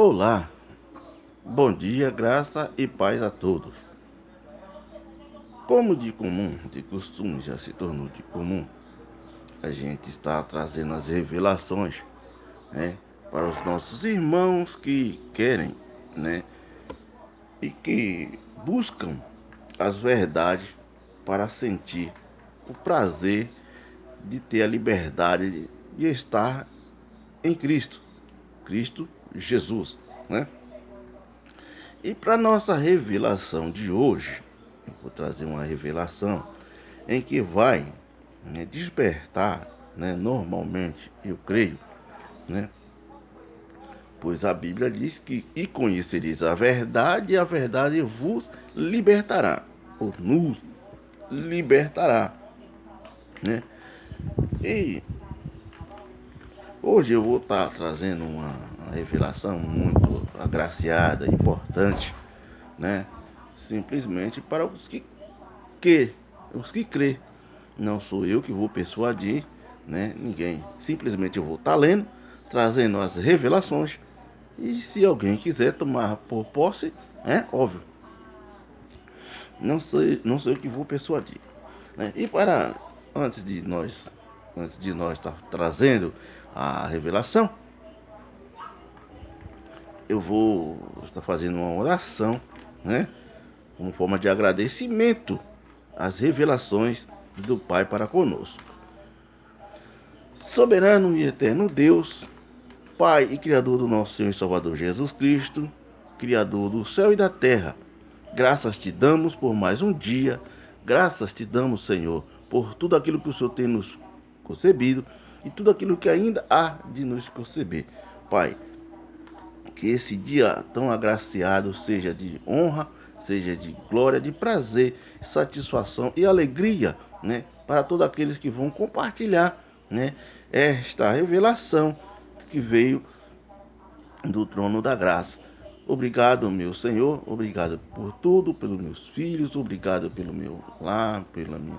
Olá, bom dia, graça e paz a todos. Como de costume já se tornou de comum, a gente está trazendo as revelações, né, para os nossos irmãos que querem, né, e que buscam as verdades para sentir o prazer de ter a liberdade de estar em Cristo, Cristo Jesus, né? E para nossa revelação de hoje, eu vou trazer uma revelação em que vai, né, despertar, né, normalmente, eu creio, né, pois a Bíblia diz que e conhecereis a verdade vos libertará, ou nos libertará, né? E hoje eu vou estar trazendo uma revelação muito agraciada, importante, né? Simplesmente para que os que crê. Não sou eu que vou persuadir, né, ninguém. Simplesmente eu vou estar lendo, trazendo as revelações. E se alguém quiser tomar por posse, é óbvio. Não sei o que vou persuadir, né? E para antes de nós estar trazendo a revelação, eu vou estar fazendo uma oração, né, como forma de agradecimento às revelações do Pai para conosco. Soberano e eterno Deus, Pai e Criador do nosso Senhor e Salvador Jesus Cristo, Criador do céu e da terra, graças te damos por mais um dia, graças te damos, Senhor, por tudo aquilo que o Senhor tem nos concebido e tudo aquilo que ainda há de nos conceber. Pai, que esse dia tão agraciado seja de honra, seja de glória, de prazer, satisfação e alegria, né, para todos aqueles que vão compartilhar, né, esta revelação que veio do trono da graça. Obrigado, meu Senhor, obrigado por tudo, pelos meus filhos, obrigado pelo meu lar, pela minha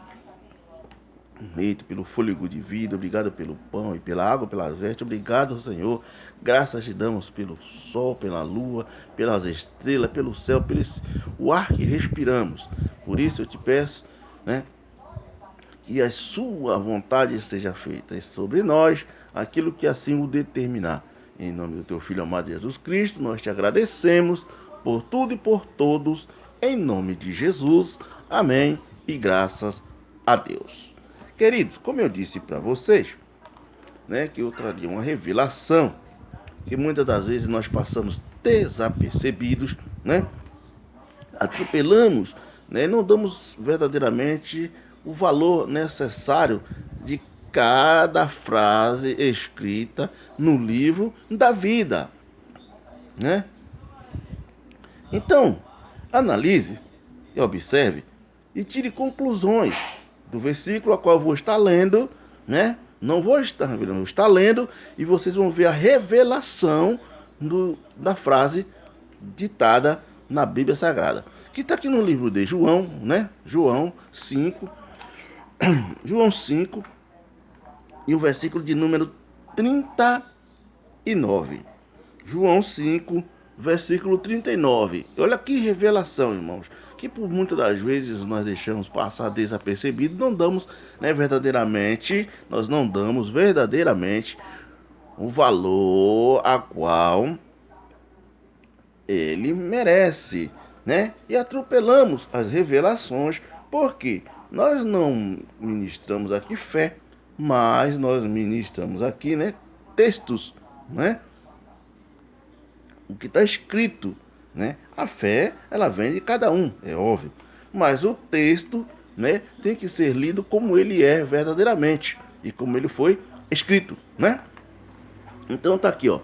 leito, pelo fôlego de vida, obrigado pelo pão e pela água, pelas vestes, obrigado, Senhor. Graças te damos pelo sol, pela lua, pelas estrelas, pelo céu, pelo o ar que respiramos. Por isso eu te peço, né, que a sua vontade seja feita sobre nós, aquilo que assim o determinar. Em nome do teu Filho amado Jesus Cristo, nós te agradecemos por tudo e por todos, em nome de Jesus. Amém e graças a Deus. Queridos, como eu disse para vocês, né, que eu traria uma revelação que muitas das vezes nós passamos desapercebidos, né? Atropelamos, né? Não damos verdadeiramente o valor necessário de cada frase escrita no livro da vida, né? Então, analise e observe e tire conclusões do versículo a qual eu vou estar lendo, né? Não vou estar revelando, vou estar lendo e vocês vão ver a revelação da frase ditada na Bíblia Sagrada, que está aqui no livro de João, né? João 5, João 5 e o versículo de número 39. João 5, versículo 39. Olha que revelação, irmãos, que por muitas das vezes nós deixamos passar desapercebido, não damos, né, nós não damos verdadeiramente o valor a qual ele merece, né? E atropelamos as revelações, porque nós não ministramos aqui fé, mas nós ministramos aqui, né, textos, né? O que está escrito, né? A fé, ela vem de cada um, é óbvio, mas o texto, né, tem que ser lido como ele é verdadeiramente e como ele foi escrito, né? Então tá aqui, ó,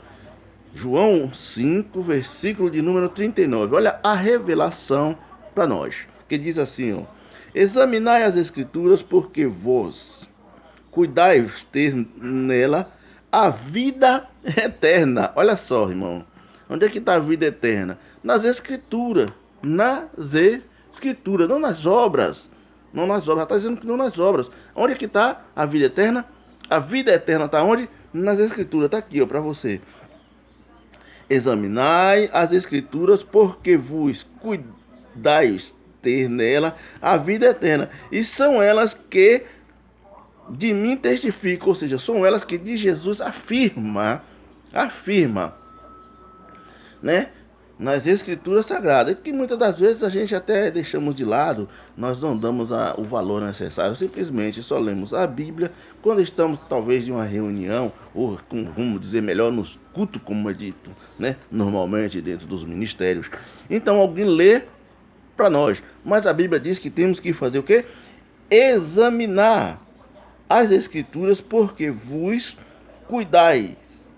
João 5, versículo de número 39. Olha a revelação para nós, que diz assim, ó: examinai as escrituras, porque vos cuidais ter nela a vida eterna. Olha só, irmão, onde é que está a vida eterna? Nas escrituras, não nas obras, não nas obras, está dizendo que não nas obras. Onde é que está a vida eterna? A vida eterna está onde? Nas escrituras, está aqui, ó, para você. Examinai as Escrituras, porque vos cuidais ter nela a vida eterna. E são elas que de mim testificam, ou seja, são elas que de Jesus afirma, né? Nas Escrituras Sagradas, que muitas das vezes a gente até deixamos de lado, nós não damos o valor necessário, simplesmente só lemos a Bíblia quando estamos talvez em uma reunião, ou vamos dizer melhor, nos cultos, como é dito, né? Normalmente dentro dos ministérios. Então alguém lê para nós, mas a Bíblia diz que temos que fazer o quê? Examinar as Escrituras, porque vos cuidais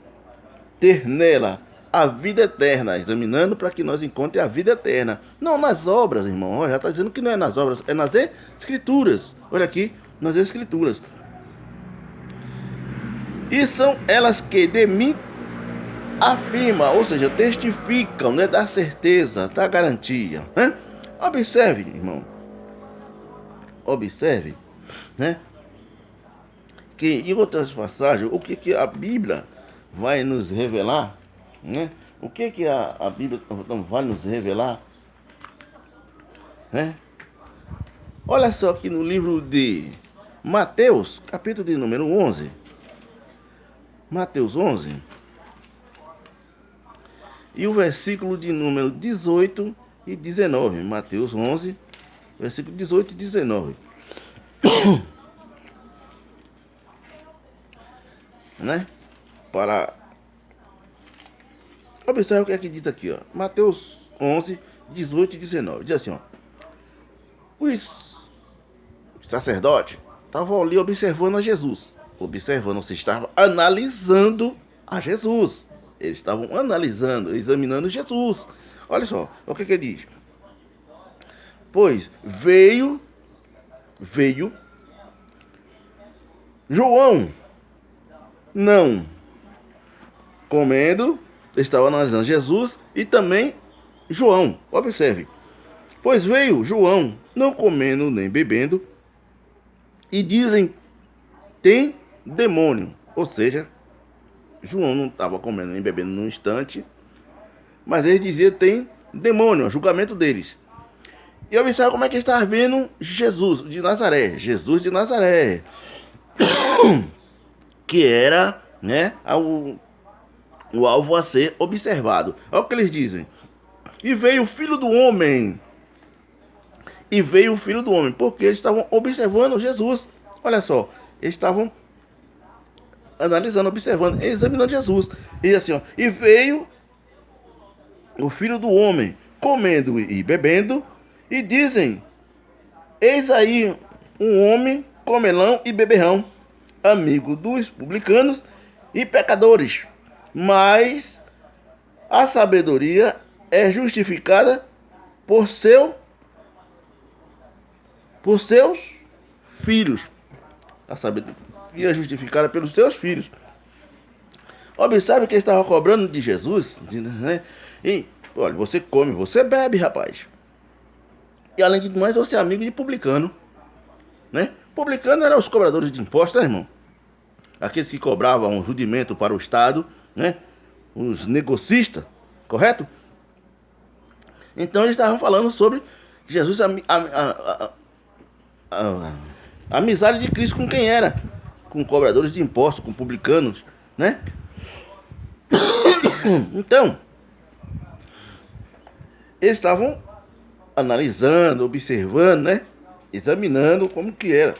ter nela a vida eterna, examinando para que nós encontremos a vida eterna. Não nas obras, irmão. Já está dizendo que não é nas obras, é nas Escrituras. Olha aqui, nas Escrituras. E são elas que de mim afirmam, ou seja, testificam, né, da certeza, da garantia. Né? Observe, irmão. Observe, né? Que em outras passagens, o que a Bíblia vai nos revelar, né? O que a Bíblia vai nos revelar, né? Olha só aqui no livro de Mateus, capítulo de número 11. Mateus 11. E o versículo de número 18 e 19. Mateus 11, versículo 18 e 19. Né? Para observar o que é que diz aqui, ó. Mateus 11, 18 e 19. Diz assim, ó. Os sacerdotes estavam ali observando a Jesus. Observando, você estava analisando a Jesus. Eles estavam analisando, examinando Jesus. Olha só, o que ele diz. Pois veio João, não comendo, estava analisando Jesus e também João. Observe. Pois veio João, não comendo nem bebendo, e dizem, tem demônio. Ou seja, João não estava comendo nem bebendo num instante, mas ele dizia, tem demônio, o julgamento deles. E observe como é que está vendo Jesus de Nazaré. Jesus de Nazaré. Que era, né, o alvo a ser observado. Olha o que eles dizem. E veio o Filho do Homem. E veio o Filho do Homem. Porque eles estavam observando Jesus. Olha só. Eles estavam analisando, observando, examinando Jesus. E assim, ó. E veio o Filho do Homem, comendo e bebendo. E dizem, eis aí um homem comelão e beberrão, amigo dos publicanos e pecadores. Mas a sabedoria é justificada por seus filhos. A sabedoria é justificada pelos seus filhos. Observe que ele estava cobrando de Jesus, né? E, olha, você come, você bebe, rapaz. E além de mais, você é amigo de publicano, né? Publicano eram os cobradores de impostos, né, irmão? Aqueles que cobravam um rudimento para o Estado, né? Os negocistas, correto? Então eles estavam falando sobre Jesus, a amizade de Cristo com quem era? Com cobradores de impostos, com publicanos, né? Então, eles estavam analisando, observando, né? Examinando como que era.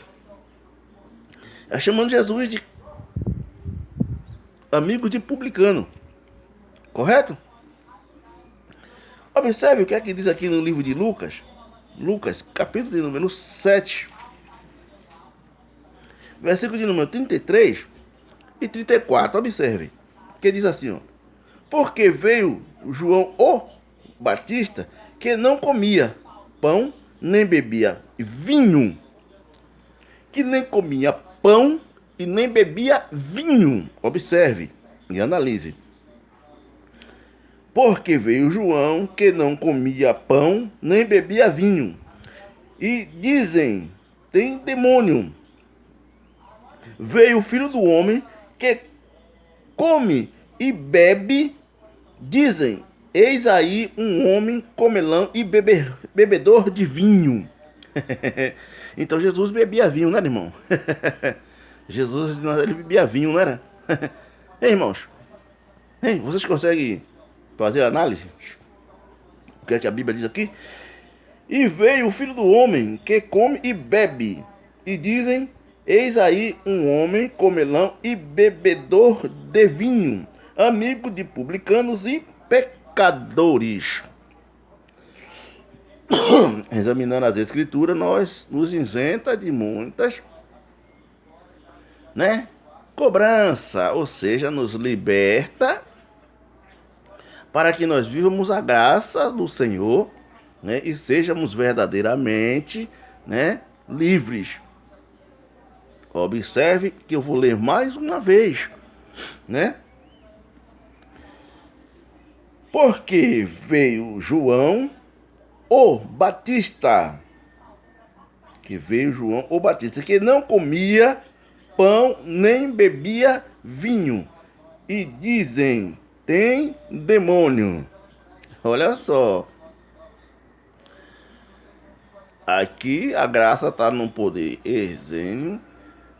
Chamando Jesus de amigo de publicano. Correto? Observe o que é que diz aqui no livro de Lucas. Lucas, capítulo de número 7. Versículo de número 33 e 34. Observe. Que diz assim, ó. Porque veio João o Batista, que não comia pão, nem bebia vinho. Que nem comia pão e nem bebia vinho. Observe e analise. Porque veio João, que não comia pão, nem bebia vinho. E dizem, tem demônio. Veio o Filho do Homem, que come e bebe Dizem, eis aí um homem comelão e bebedor de vinho. Então Jesus bebia vinho, né, irmão? Jesus ele bebia vinho, não era? Ei, irmãos, ei, vocês conseguem fazer a análise? O que é que a Bíblia diz aqui? E veio o filho do homem que come e bebe. E dizem, eis aí um homem comelão e bebedor de vinho, amigo de publicanos e pecadores. Examinando as escrituras, nós nos isenta de muitas, né, cobrança, ou seja, nos liberta para que nós vivamos a graça do Senhor, né, e sejamos verdadeiramente, né, livres. Observe que eu vou ler mais uma vez, né? Porque veio João o Batista, que não comia pão nem bebia vinho, e dizem, tem demônio. Olha só, aqui a graça está num poder exênio,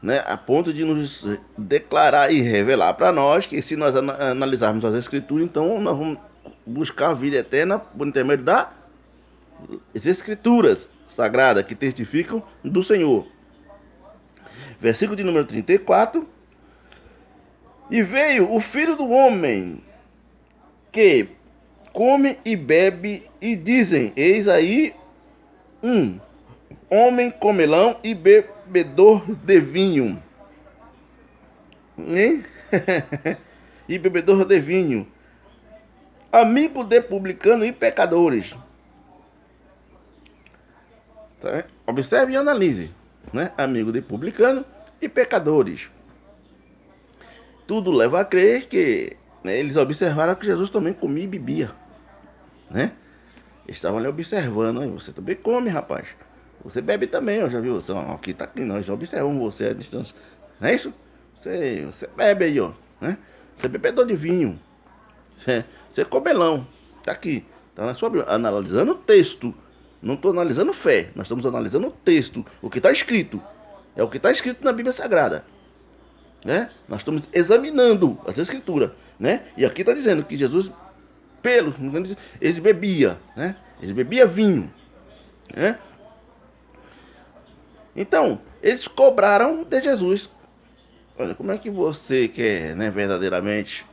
né, a ponto de nos declarar e revelar para nós que, se nós analisarmos as escrituras, então nós vamos buscar a vida eterna por intermédio das escrituras sagradas que testificam do Senhor. Versículo de número 34. E veio o filho do homem que come e bebe, e dizem, eis aí um homem comelão e bebedor de vinho. Hein? E bebedor de vinho, amigo de publicano e pecadores. Tá? Observe e analise, né? Amigo de publicano e pecadores. Tudo leva a crer que, né, eles observaram que Jesus também comia e bebia, né? Estavam ali observando, hein? Você também come, rapaz. Você bebe também, eu já vi você. Ó, aqui tá aqui, nós já observamos você à distância. Não é isso? Você bebe aí, ó, né? Você é bebedor de vinho. Você é comelão. Tá aqui. Tá na sua Bíblia. Analisando o texto. Não estou analisando fé. Nós estamos analisando o texto. O que está escrito. É o que está escrito na Bíblia Sagrada. Né? Nós estamos examinando as escrituras. Né? E aqui está dizendo que Jesus, eles bebia. Né? Eles bebia vinho. Né? Então, eles cobraram de Jesus. Olha, como é que você quer, né, verdadeiramente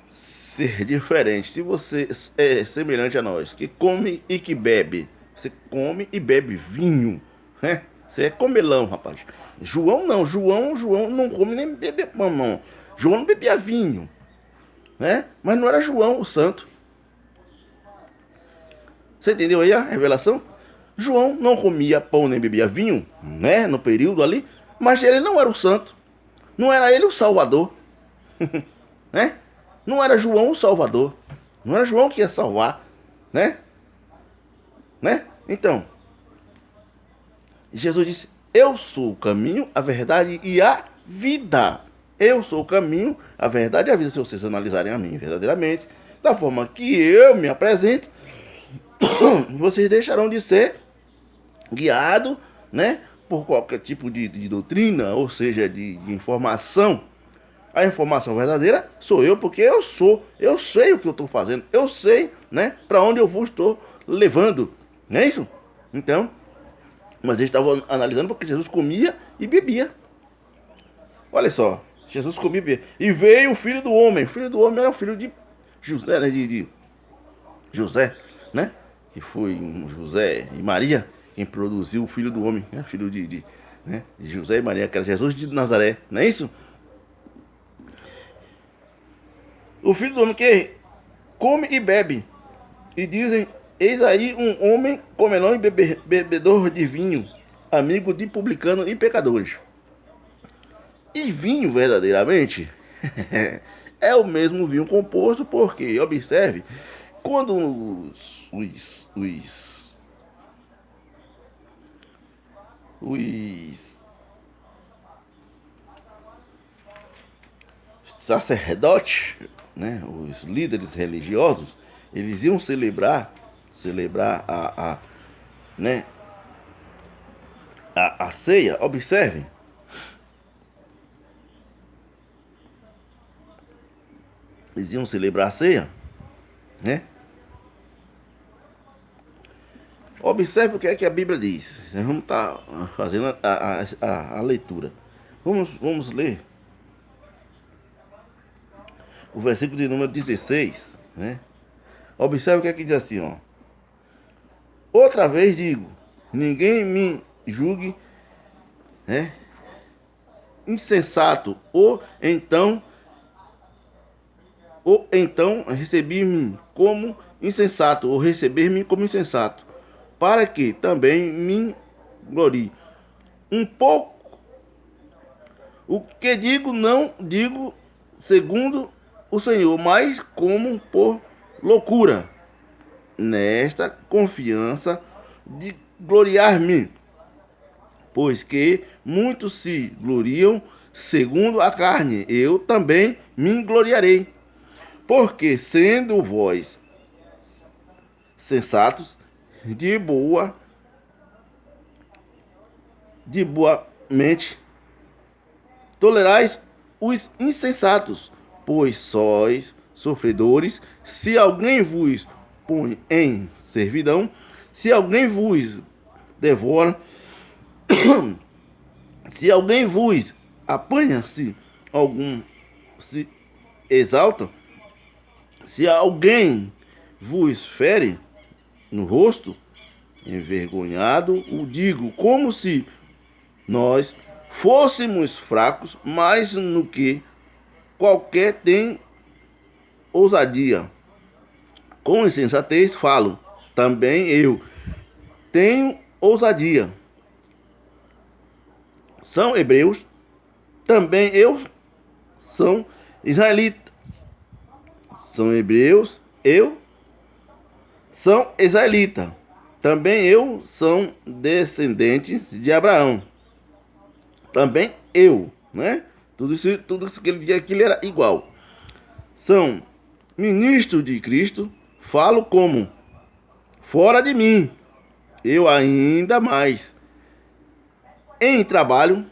ser diferente? Se você é semelhante a nós, que come e que bebe. Você come e bebe vinho, né? Você é comelão, rapaz. João não, João não come nem bebe pão, não. João não bebia vinho, né? Mas não era João o santo. Você entendeu aí a revelação? João não comia pão nem bebia vinho, né? No período ali, mas ele não era o santo. Não era ele o Salvador, né? Não era João o Salvador. Não era João que ia salvar, né? Então, Jesus disse, eu sou o caminho, a verdade e a vida. Eu sou o caminho, a verdade e a vida. Se vocês analisarem a mim verdadeiramente, da forma que eu me apresento, vocês deixarão de ser guiados, né, por qualquer tipo de doutrina, ou seja, de informação. A informação verdadeira sou eu, porque eu sei o que eu estou fazendo, eu sei, né, para onde eu vos estou levando, não é isso? Então, mas eles estavam analisando porque Jesus comia e bebia. Olha só, Jesus comia e bebia. E veio o filho do homem. O filho do homem era o filho de José, né, de José, né, que foi José e Maria quem produziu o filho do homem, né, filho né, de José e Maria, que era Jesus de Nazaré, não é isso? O filho do homem que come e bebe. E dizem, eis aí um homem comelão e bebedor de vinho, amigo de publicano e pecadores. E vinho, verdadeiramente, é o mesmo vinho composto, porque, observe, quando os sacerdotes, né, os líderes religiosos, eles iam celebrar né, a ceia. Observem, eles iam celebrar a ceia, né? Observe o que é que a Bíblia diz. Nós vamos estar fazendo a leitura. Vamos ler o versículo de número 16, né? Observe o que é que diz assim, ó. Outra vez digo, ninguém me julgue, né, insensato, ou então receber-me como insensato, ou receber-me como insensato, para que também me glorie um pouco. O que digo, não digo segundo o Senhor, mas como por loucura, nesta confiança de gloriar-me, pois que muitos se gloriam segundo a carne, eu também me gloriarei. Porque sendo vós sensatos, de boa mente, tolerais os insensatos, pois sois sofredores. Se alguém vos põe em servidão, se alguém vos devora, se alguém vos apanha, se algum se exalta, se alguém vos fere no rosto, envergonhado o digo, como se nós fôssemos fracos, mas no que qualquer tem ousadia. Com insensatez falo, também eu tenho ousadia. São hebreus, também eu sou israelita. São hebreus, eu sou israelita. Também eu sou descendente de Abraão. Também eu, né? Tudo isso que ele dizia que ele era igual. São ministro de Cristo, falo como fora de mim, eu ainda mais. Em trabalho,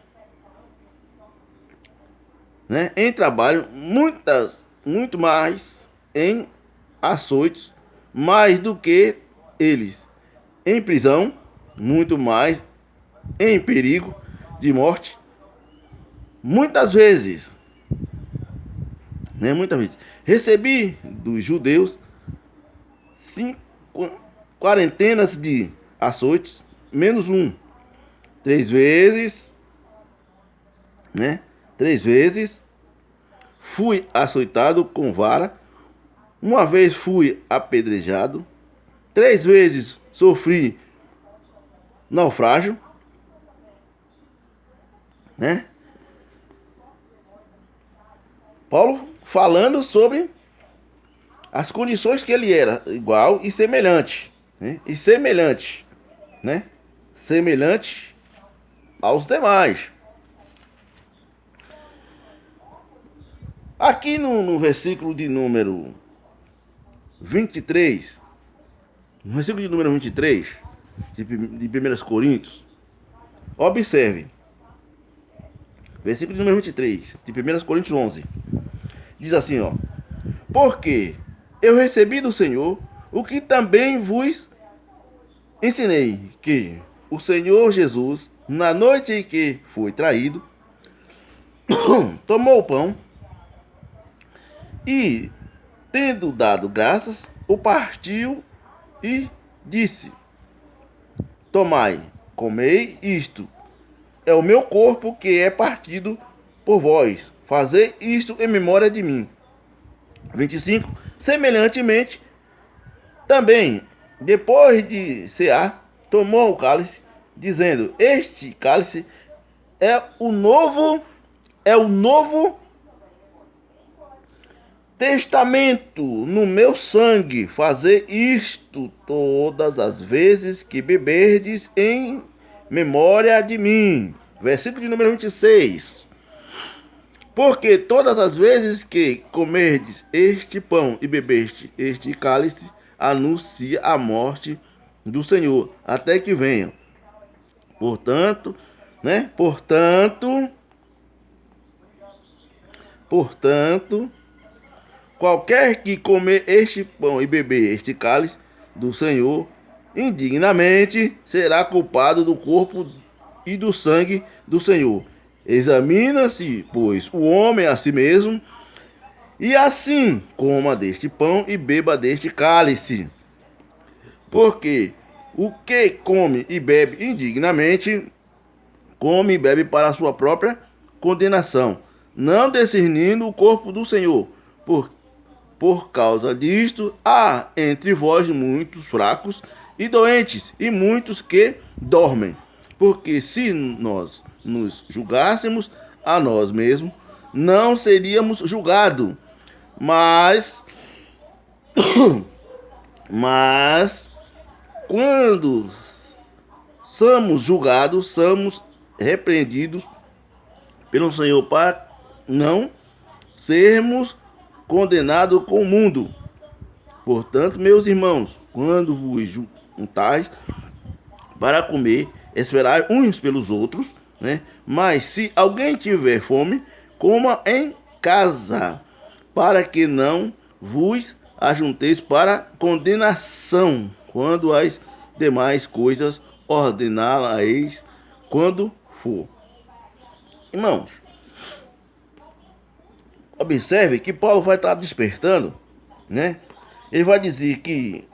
né? Em trabalho, muito mais em açoites, mais do que eles. Em prisão, muito mais em perigo de morte. Muitas vezes, né? Muitas vezes. Recebi dos judeus 40 de açoites, menos um. 3 vezes, né? 3 vezes fui açoitado com vara. Uma vez fui apedrejado. 3 vezes sofri naufrágio, né? Paulo falando sobre as condições que ele era, igual e semelhante, né? E semelhante, né? Semelhante aos demais. Aqui no versículo de número 23, no versículo de número 23 de 1 Coríntios, observe, versículo de número 23 de 1 Coríntios 11, diz assim, ó: porque eu recebi do Senhor o que também vos ensinei, que o Senhor Jesus, na noite em que foi traído, tomou o pão e, tendo dado graças, o partiu e disse: tomai, comei, isto é o meu corpo que é partido por vós. Fazei isto em memória de mim. 25. Semelhantemente, também, depois de cear, tomou o cálice, dizendo: este cálice é o novo testamento no meu sangue. Fazer isto todas as vezes que beberdes em memória de mim. Versículo de número 26. Porque todas as vezes que comerdes este pão e bebeste este cálice, anuncia a morte do Senhor, até que venha. Portanto, né? Portanto, qualquer que comer este pão e beber este cálice do Senhor indignamente será culpado do corpo e do sangue do Senhor. Examina-se, pois, o homem a si mesmo, e assim coma deste pão e beba deste cálice. Porque o que come e bebe indignamente, come e bebe para a sua própria condenação, não discernindo o corpo do Senhor. Por causa disto, há entre vós muitos fracos e doentes, e muitos que dormem. Porque se nós nos julgássemos a nós mesmos, não seríamos julgados. Mas, mas quando somos julgados, somos repreendidos pelo Senhor para não sermos condenados com o mundo. Portanto, meus irmãos, quando vos juntais para comer, esperai uns pelos outros, né? Mas se alguém tiver fome, coma em casa, para que não vos ajunteis para condenação, quando as demais coisas ordená-la-eis quando for. Irmãos, observe que Paulo vai estar despertando, né? Ele vai dizer que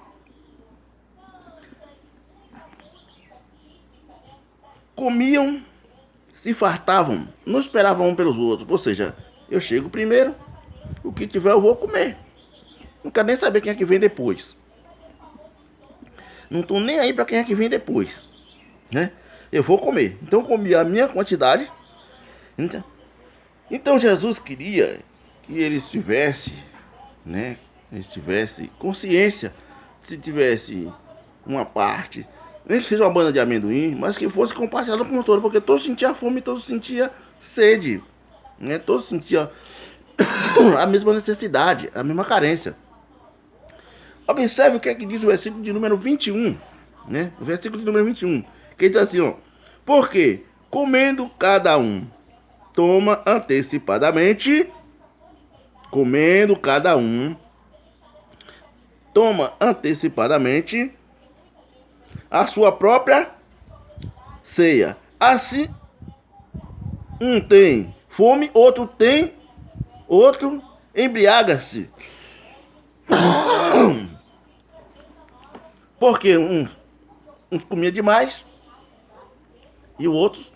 comiam, se fartavam, não esperavam um pelos outros. Ou seja, eu chego primeiro, o que tiver eu vou comer. Não quero nem saber quem é que vem depois. Não estou nem aí para quem é que vem depois, né? Eu vou comer. Então eu comi a minha quantidade. Então Jesus queria que eles tivessem, né? Eles tivessem consciência, se tivesse uma parte, nem que seja uma banda de amendoim, mas que fosse compartilhado com todos, porque todos sentiam fome, todos sentiam sede, né? Todos sentiam a mesma necessidade, a mesma carência. Observe o que é que diz o versículo de número 21, né? O versículo de número 21, que diz assim, ó: porque comendo cada um, toma antecipadamente, comendo cada um, toma antecipadamente a sua própria ceia. Assim, um tem fome, outro embriaga-se. Porque uns comiam demais e os outros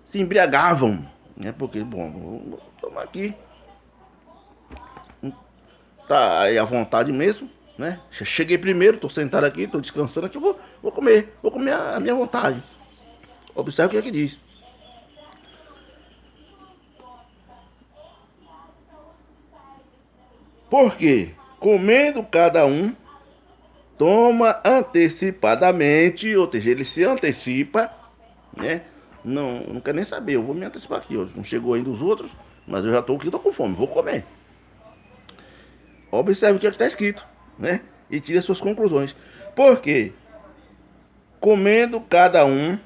se embriagavam, né? Porque, bom, vou tomar aqui, tá aí à vontade mesmo, né? Cheguei primeiro, tô sentado aqui, tô descansando aqui, vou comer a minha vontade. Observe o que é que diz. Porque comendo cada um, toma antecipadamente, ou seja, ele se antecipa, né? Não quer nem saber, eu vou me antecipar aqui. Não chegou ainda os outros, mas eu já estou aqui, estou com fome, vou comer. Observe o que está escrito, né? E tire as suas conclusões. Porque comendo cada um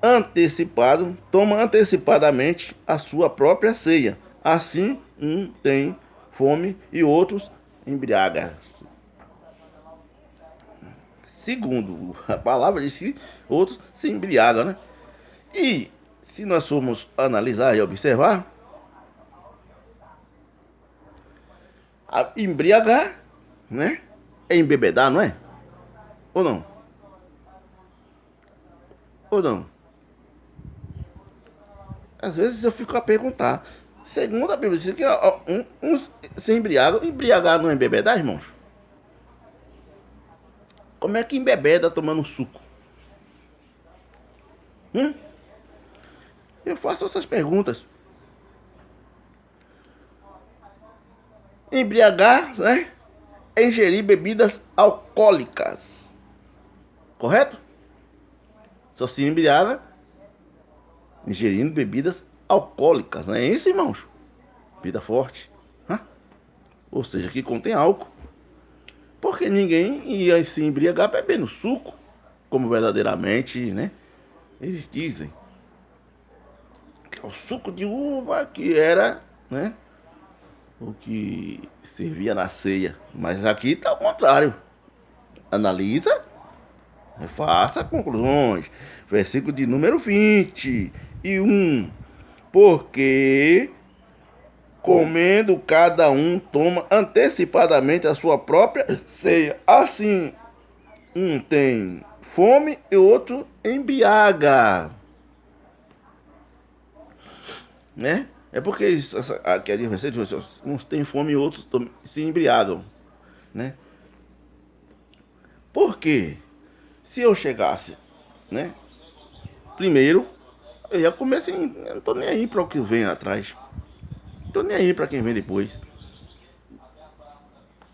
antecipado, toma antecipadamente a sua própria ceia. Assim, um tem fome e outros embriaga. Segundo a palavra diz que outros se embriagam, né? E se nós formos analisar e observar, embriagar, né? É embebedar, não é? Ou não? Ou não? Às vezes eu fico a perguntar. Segundo a Bíblia, diz que uns se embriagam. Embriagar não é embebedar, irmãos? Como é que embebeda tomando suco? Eu faço essas perguntas. Embriagar, né? É ingerir bebidas alcoólicas. Correto? Só se embriaga ingerindo bebidas alcoólicas, não é isso, irmãos? Bebida forte, né? Ou seja, que contém álcool. Porque ninguém ia se embriagar bebendo suco, como verdadeiramente, né? Eles dizem que é o suco de uva que era, né? O que servia na ceia. Mas aqui está ao contrário. Analisa, faça conclusões. Versículo de número 21. Porque comendo cada um toma antecipadamente a sua própria ceia. Assim, um tem fome e outro embriaga, né? É porque aqui a diferença, uns têm fome e outros se embriagam, né? Porque se eu chegasse, né? Primeiro, eu ia comer assim, eu não tô nem aí para o que vem atrás. Não tô nem aí para quem vem depois,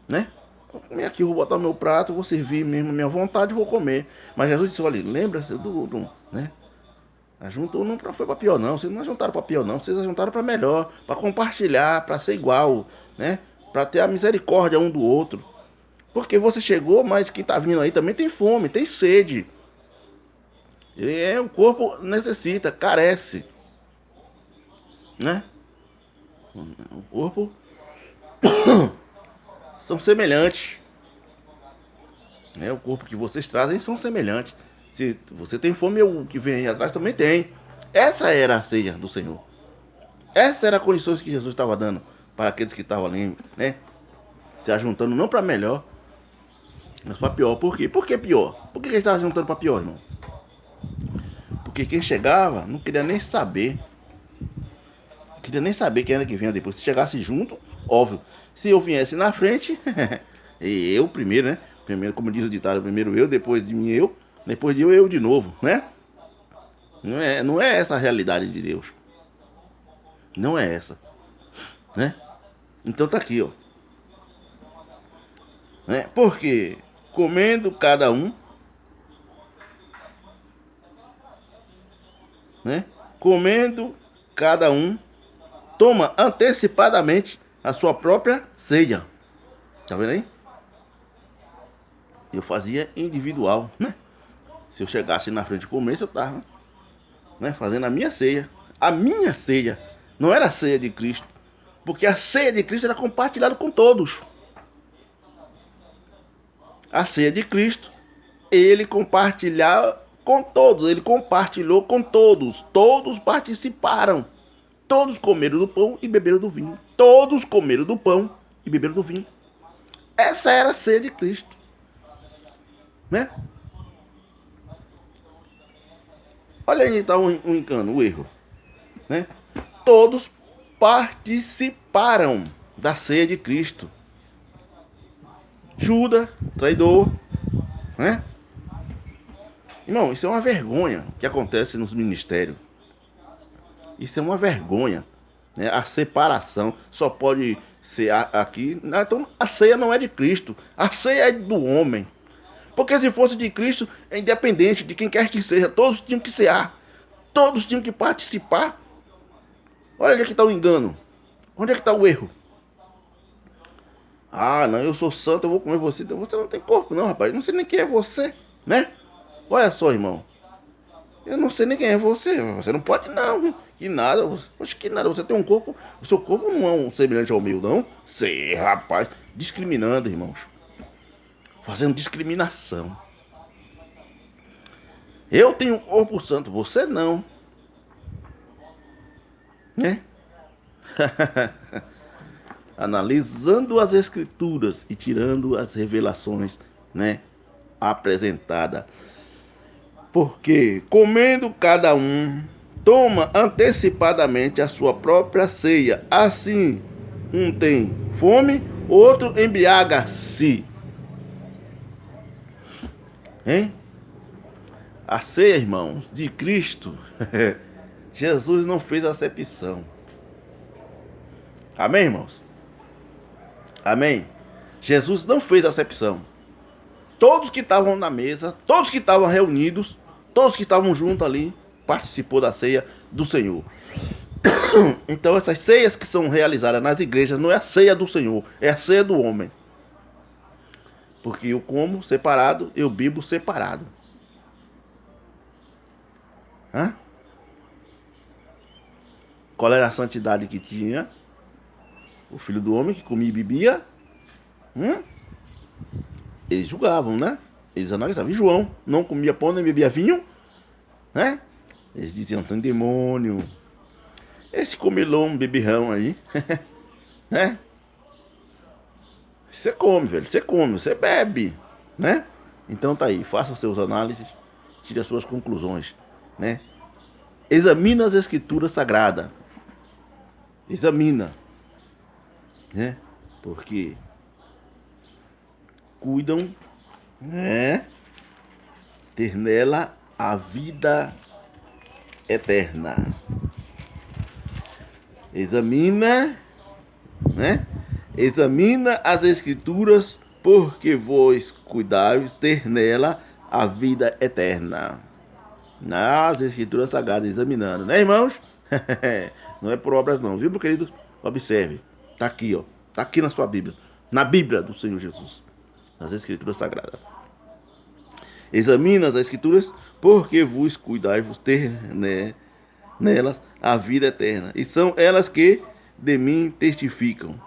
né? Vou comer aqui, vou botar o meu prato, vou servir mesmo a minha vontade e vou comer. Mas Jesus disse, olha, lembra-se né? Juntou não foi para pior não, vocês não juntaram para pior não, vocês juntaram para melhor, para compartilhar, para ser igual, né? Para ter a misericórdia um do outro. Porque você chegou, mas quem tá vindo aí também tem fome, tem sede. O corpo necessita, carece, né? O corpo são semelhantes, né? O corpo que vocês trazem são semelhantes. Se você tem fome, o que vem aí atrás também tem. Essa era a ceia do Senhor. Essa era a condições que Jesus estava dando para aqueles que estavam ali, né? Se ajuntando não para melhor, mas para pior. Por quê? Por que pior? Por que ele estava juntando para pior, irmão? Porque quem chegava não queria nem saber. Não queria nem saber quem era que vinha depois. Se chegasse junto, óbvio. Se eu viesse na frente, e eu primeiro, né? Primeiro, como diz o ditado, primeiro eu, depois de mim eu, depois de eu de novo, né? Não é essa a realidade de Deus. Não é essa, né? Então tá aqui, ó. Né? Porque comendo cada um, né? Comendo cada um, toma antecipadamente a sua própria ceia. Tá vendo aí? Eu fazia individual, né? Se eu chegasse na frente e comesse, eu tava, né, fazendo a minha ceia. A minha ceia. Não era a ceia de Cristo. Porque a ceia de Cristo era compartilhada com todos. A ceia de Cristo, ele compartilhava com todos. Ele compartilhou com todos. Todos participaram. Todos comeram do pão e beberam do vinho. Todos comeram do pão e beberam do vinho. Essa era a ceia de Cristo, né? Olha aí, tá um engano, o erro, né? Todos participaram da ceia de Cristo. Judas, traidor, né? Irmão, isso é uma vergonha que acontece nos ministérios. Isso é uma vergonha, né? A separação só pode ser aqui. Então a ceia não é de Cristo, a ceia é do homem. Porque se fosse de Cristo, é independente de quem quer que seja, todos tinham que cear, todos tinham que participar. Olha onde é que está o engano, onde é que está o erro. Ah, não, eu sou santo, eu vou comer você. Você não tem corpo não, rapaz, eu não sei nem quem é você, né? Olha só, irmão, eu não sei nem quem é você, você não pode não, que nada, acho que nada, você tem um corpo, o seu corpo não é um semelhante ao meu, não? Sei, rapaz, discriminando, irmãos. Fazendo discriminação. Eu tenho um corpo santo, você não. Né? Analisando as escrituras e tirando as revelações, né, apresentada. Porque comendo cada um, toma antecipadamente a sua própria ceia. Assim, um tem fome, outro embriaga-se. Hein? A ceia, irmãos, de Cristo, Jesus não fez acepção. Amém, irmãos? Amém? Jesus não fez acepção. Todos que estavam na mesa, todos que estavam reunidos, todos que estavam juntos ali, participou da ceia do Senhor. Então essas ceias que são realizadas nas igrejas não é a ceia do Senhor, é a ceia do homem. Porque eu como separado, eu bebo separado. Hã? Qual era a santidade que tinha o filho do homem que comia e bebia? Eles julgavam, né? Eles analisavam. E João não comia pão nem bebia vinho, né? Eles diziam, tem demônio. Esse comilão, beberrão aí, né? Você come, velho. Você come, você bebe, né? Então tá aí, faça os seus análises, tire as suas conclusões, né? Examina as escrituras sagradas. Examina, né? Porque cuidam, né? Ter nela a vida eterna. Examina, né? Examina as escrituras, porque vós cuidais ter nela a vida eterna. Nas escrituras sagradas, examinando, né, irmãos? Não é por obras não, viu, meu querido? Observe, tá aqui, ó, tá aqui na sua Bíblia, na Bíblia do Senhor Jesus, nas escrituras sagradas. Examina as escrituras, porque vos cuidai-vos ter, né, nelas a vida eterna, e são elas que de mim testificam.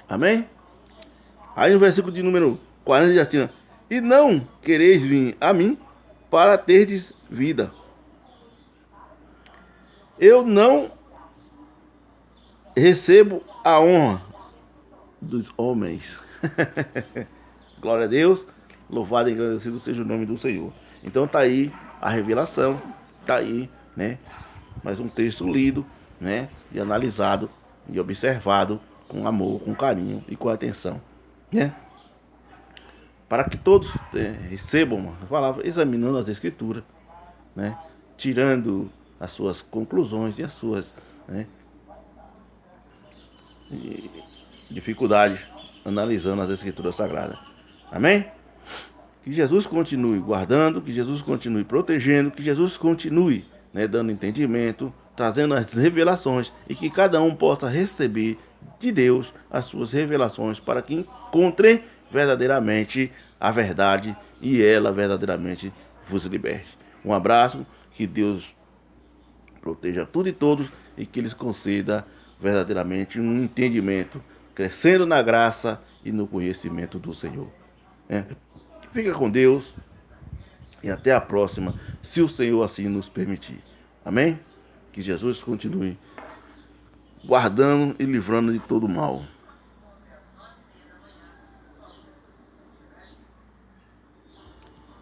Amém? Aí no versículo de número 40 diz assim, ó, e não quereis vir a mim para terdes vida. Eu não recebo a honra dos homens. Glória a Deus, louvado e agradecido seja o nome do Senhor. Então tá aí a revelação, tá aí, né, mais um texto lido, né, e analisado e observado com amor, com carinho e com atenção, né? Para que todos recebam a palavra, examinando as escrituras, né, tirando as suas conclusões e as suas, né, dificuldades, analisando as escrituras sagradas. Amém? Que Jesus continue guardando, que Jesus continue protegendo, que Jesus continue, né, dando entendimento, trazendo as revelações, e que cada um possa receber de Deus as suas revelações para que encontrem verdadeiramente a verdade e ela verdadeiramente vos liberte. Um abraço, que Deus proteja tudo e todos e que lhes conceda verdadeiramente um entendimento, crescendo na graça e no conhecimento do Senhor. Fica com Deus e até a próxima, se o Senhor assim nos permitir. Amém? Que Jesus continue guardando e livrando de todo mal.